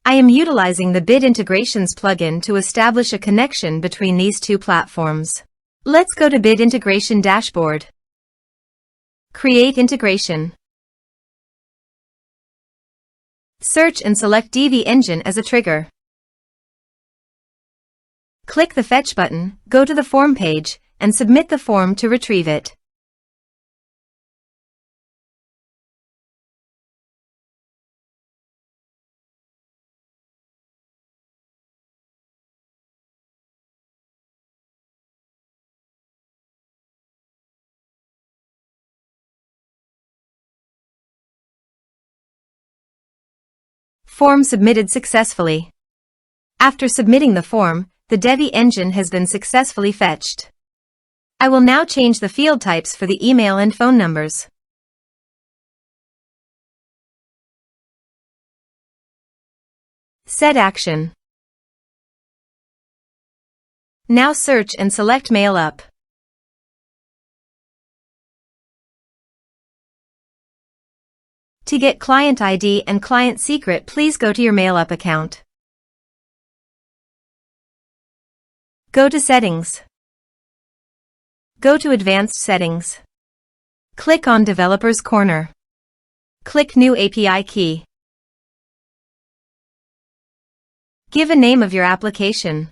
I am utilizing the Bit Integrations plugin to establish a connection between these two platforms. Let's go to Bit Integration Dashboard. Create integration. Search and select Divi Engine as a trigger. Click the Fetch button, go to the form page, and submit the form to retrieve it. Form submitted successfully. After submitting the form, the Divi engine has been successfully fetched. I will now change the field types for the email and phone numbers. Set action. Now search and select Mailup. To get client ID and client secret, please go to your Mailup account. Go to Settings. Go to Advanced Settings. Click on Developers Corner. Click New API Key. Give a name of your application.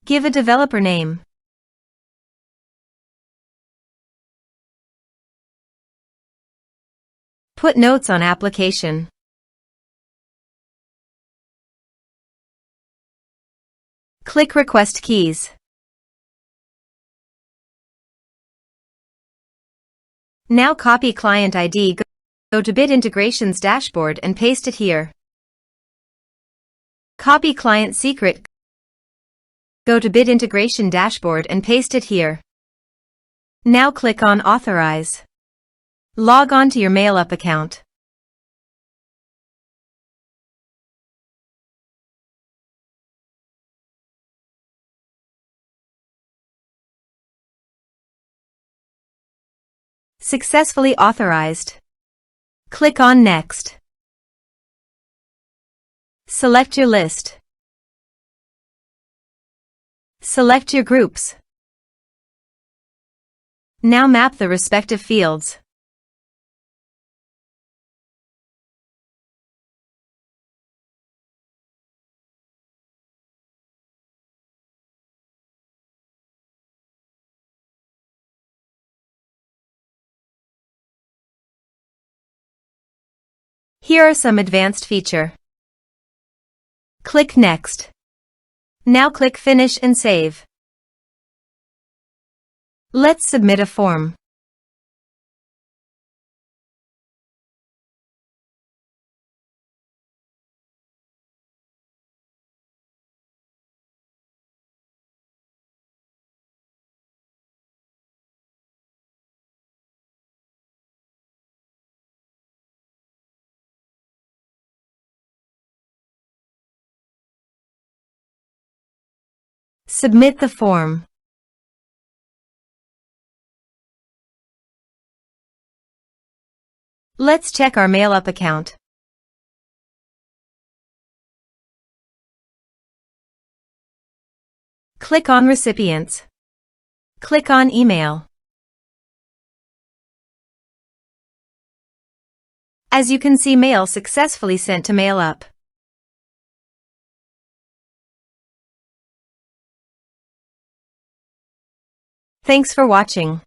Give a developer name. Put notes on application. Click Request Keys. Now copy client ID, go to Bit Integrations Dashboard and paste it here. Copy client secret, go to Bit Integration Dashboard and paste it here. Now click on Authorize. Log on to your Mailup account. Successfully authorized. Click on Next. Select your list. Select your groups. Now map the respective fields. Here are some advanced features. Click Next. Now click Finish and Save. Let's submit a form. Submit the form. Let's check our Mailup account. Click on Recipients. Click on Email. As you can see, mail successfully sent to Mailup. Thanks for watching.